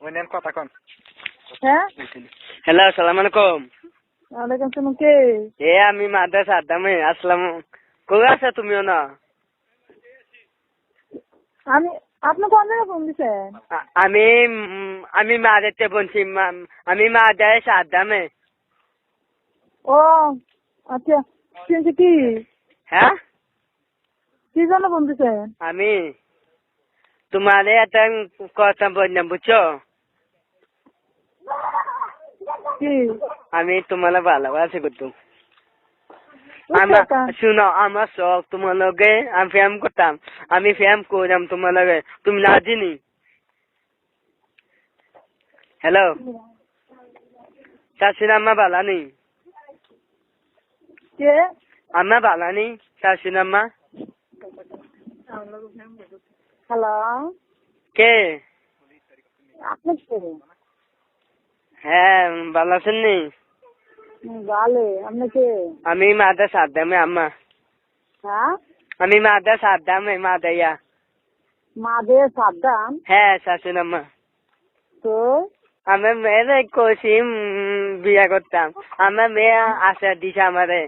কথা কন। হ্যাঁ, হ্যালো, আসসালামু আলাইকুম। ওয়ালাইকুম আসসালাম। কে? আমি মাদ্রাসা আদামে আসলাম। কই আছো তুমিও না? আমি আপনি কোন জায়গায় ফোন দিছেন? আমি আমি মাদারতে বলছি, আমি মাদ্রাসা আদামে। ও আচ্ছা, শুনছি কি হ্যাঁ, কি জন্য ফোন দিছেন? আমি তোমারে একটা কথা বললাম, বুঝছো? কি আমি তোমার ভালোবাসি করতো। বুঝছো তা? শুনো, আমার শখ তোমার লগে আমি ফ্যাম করতাম। আমি ফ্যাম করলাম তোমার লগে, তুমি না চিনি। হ্যালো, শাশুড়ি আম্মা ভালো নেই? কে? আম্মা ভালো নেই, শাশুড়ি আম্মা? হ্যালো, কে? আপনি কে? হ্যাঁ, ভালো আছেন নি? ভালো, আপনি কে? আমি মাদ্রাসা আদামে আম্মা। হ্যাঁ, আমি মাদ্রাসা আদামে মাদাইয়া। মাদে সাদ্দাম। হ্যাঁ, শাশুড়ি আম্মা। তো আমার মেয়ের কষি বিয়া করতাম। আমার মেয়ে আশা দিছে আমারে।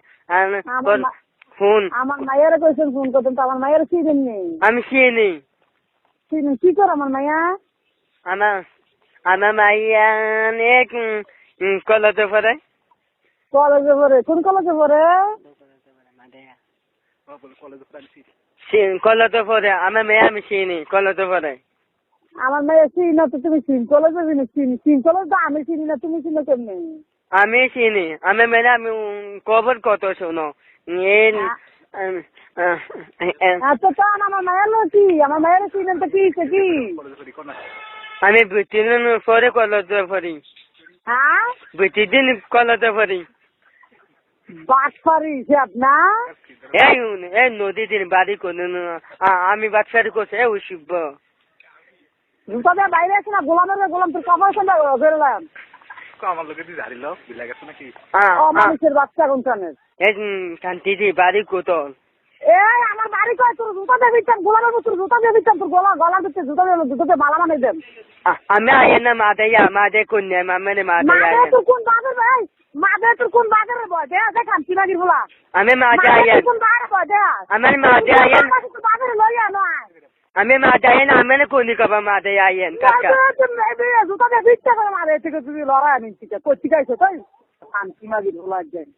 ফোন আমার মায়ের কইছেন ফোন করতেন, তো আমার মায়ের কি দেননি? আমি চিনি। কি করে আমার মাইয়া? আমার আমার মাইয়া অনেক কলেজে পড়ে। কলেজে পড়ে? কোন কলেজে পড়ে? কলেজে পড়ে আমার মেয়ে, আমি চিনি কলেজে পড়ে। আমার মেয়ে চিনি না তো, তুমি চিন কলেজে চিন কলেজ তো আমি চিনি না, তুমি চিনো কেমনি? আমি চিনি আমার মেয়ে। আমি খবর কত শোনো। আচ্ছা, তখন আমার মায়ের কি? আমার মায়ের চিনেন তো কি কি? আমি দুদিন পরে কলেজে পড়ি। হ্যাঁ, দুদিন কলেজে পড়ি। বাটফারি সে আপনার? এই নদী দিন বাড়ি করুন। আমি বাচ্চারি করছি ওই শিখব। জুতা দিয়ে বাইরে আছে না? গোলাম তোর কাপড় সন্ধ্যা বেরোলাম। আমার লোকে দিয়ে ঝাড়িল বিলা গেছে নাকি? মানুষের বাচ্চা কোনখানে? শান্তি বাড়ি কোথাও? আমার বাড়ি কয়, তোর জুতা দিয়ে দিচ্ছেন গোলামের মতো, জুতা দিয়ে দিচ্ছেন তোর গলা দিচ্ছে, জুতা মালা মানে দেন। আমি আয় না মাদাইয়া, মাদে কন্যা মামে মাদাইয়া। তোর কোন বাজার ভাই? মাদে তোর কোন বাজারে বয় দে? দেখান চিনাগির বলা। আমি মাদে আইয়া। কোন বাজারে বয় দে? আমার মাদে আইয়া। বাজারে লইয়া নয়। আমি মাদে আইয়া না, আমি কোনি কবা মাদে আইয়েন কাকা। জুতা দিয়ে দিচ্ছে করে মারে থেকে তুমি লড়াই নিচ্ছি করছি গাইছো তাই চিনাগির বলা যায়।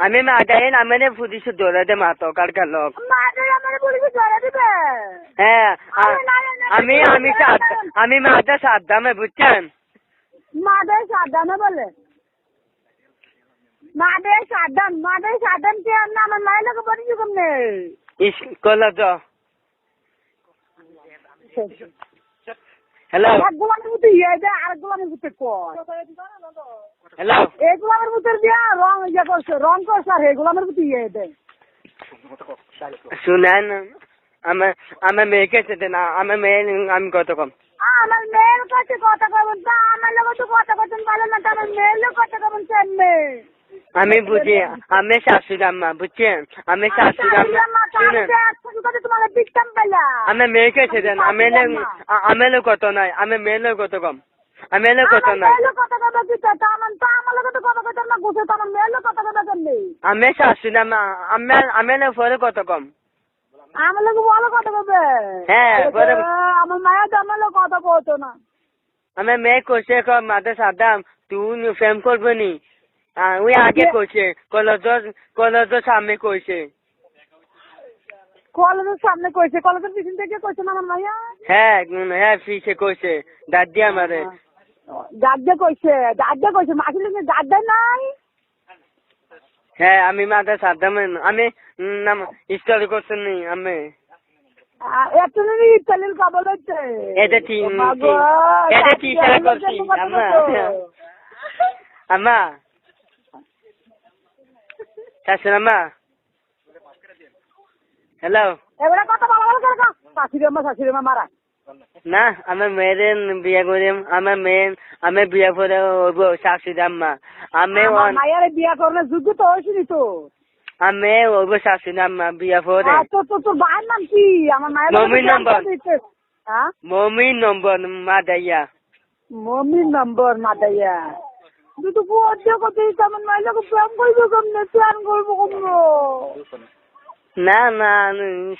আমি মাদে আইয়া না, আমি পুলিশ ধরে দে মাতো কারকার লোক। হ্যাঁ, আমি মাদা সাদ্দামে, বুঝছেন? মাদে সাদ্দামে বলে? মাদে সাদ্দাম কি আর না? আমার মায়ের লোক বলি কেমনে? কলেজ। হ্যালো, এক গোলামের মতো ইয়ে দেয়, আরেক গোলামের মতো কয়। হ্যালো, এই গোলামের ভিতর দিয়া রং করছে, আর এই গোলামের মতো ইয়ে দেয়। শুনেন, আমার মেয়েকে চেতে না। আমার মেয়ে আমি কত কম। আমার মেয়ের কাছে কথা কবেন তা? আমার লোক তো কথা বলছেন ভালো না, আমার মেয়ের লোক কথা কবেন চাইবে। আমি বুঝি, আমি শাশুড়ি আম্মা, বুঝছেন? আমি শাশুড়ি আম্মা। শুনেন, তোমাকে পিকতাম পেলা। আমার মেয়েকে চেতে না। আমি কত নাই, আমি মেয়ের কত কম। আমি কত নাই। আমি শাশুড়ি আম্মা, আমি পরে কত কম। আমার লোক বলো কথা কবে? হ্যাঁ, আমার মায়ের তো আমার লোক কথা বলতো না। আমার মেয়ে কোচে মাদে সাদ্দাম তুই ফেম করবো নি। ওই আগে কইছে, কলেজের সামনে কইছে। কলেজের সামনে কইছে? কলেজের পিছন থেকে কইছে না আমার মাইয়া? হ্যাঁ পিছে কইছে, দাদি আমারে। দাদা কইছে মাসির দাদা নাই। হ্যাঁ, আমি মাদে সাদ্দাম। আমি নাম স্টাডি করছেন নি আমি। এতদিনই ইতালির খবর হচ্ছে। এটা ঠিক করছি আম্মা। শাশুড়ি আম্মা। হ্যালো, এবারে কথা বলা করে শাশুড়ি মা মারা না, আমার মেয়ের বিয়ে করে আমি বিয়ে করে শাশুড়ি আম্মা। আমি মায়ের বিয়া করার যোগ্য তো হয়েছিনি তো। আমি শাশুড়ি আম্মা বিয়ে করে। তোর ভাইয়ের নাম কি? আমার মায়ের মমিন নম্বর। হ্যাঁ, মমিন নম্বর মাদাইয়া। মমির নম্বর মাদাইয়া তুই তো পড়ছে কত কেমন মাইলে প্রেম করবো কেমনে প্ল্যান করবো কেমন না না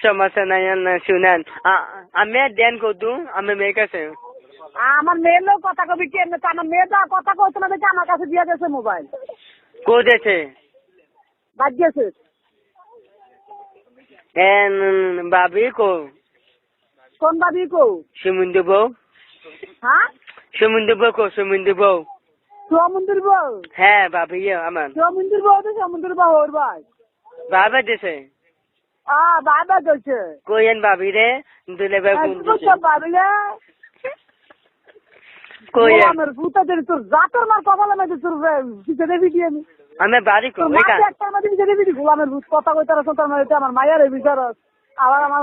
সমস্যা নাই না শুনেন আমি দেন কদু আমি মেয়ে কাছে আমার মেয়ের লোক কথা কবি কেমনে তো আমার মেয়ে যা কথা কইতো না দেখে আমার কাছে দিয়ে গেছে মোবাইল কোদেছে বাদ দিয়েছে এন বাবি কো কোন বাবি কো সমুদ্র বউ হ্যাঁ সমুদ্র বউ কো সমুদ্র বউ সমুদ্র বউ হ্যাঁ বাবি আমার সমুদ্র বউ তো সমুদ্র বউ ওর ভাই বাবা দেছে বাবা গেছে কোয়েন বাবি রে দুলে ভাই কোন দিছে বাবি রে কোয়েন আমার ভূতাদের তোর জাতর মার কপালে মেয়েদের তোর দিতে দেবি কি আমি বাড়ি কো তোর ওইটা মাকে একটা মাঝে দিতে দেবি গোলামের ভূত কথা কইতার তোর মানে আমার মায়ের বিচারস আবার আমার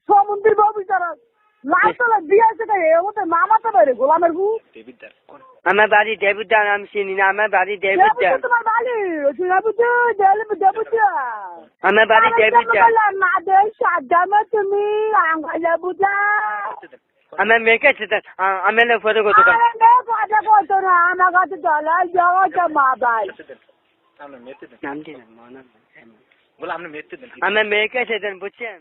সমুদ্র বউ বিচারস লাস্টে দিয়েছে তাই ওতে মামাতে বাইরে গোলামের ভূত দেবিদার কোন আমার বাড়ি দেবুদান আমি চিনি না আমার বাড়ি দেবুদান তোমার বাড়ি দেবুদা আমার বাড়ি দেবুদান না দে সাজামে তুমি আঙ্গালে বুঝা আমার মেয়ে কাছে আমি না ফটো কত আরে নে কথা কইতো না আমার কাছে চলে যাওয়া মা ভাই আপনি মেতে দেন নাম দিন মনে বলে আপনি মেতে দেন আমার মেয়ে কাছে দেন বুঝছেন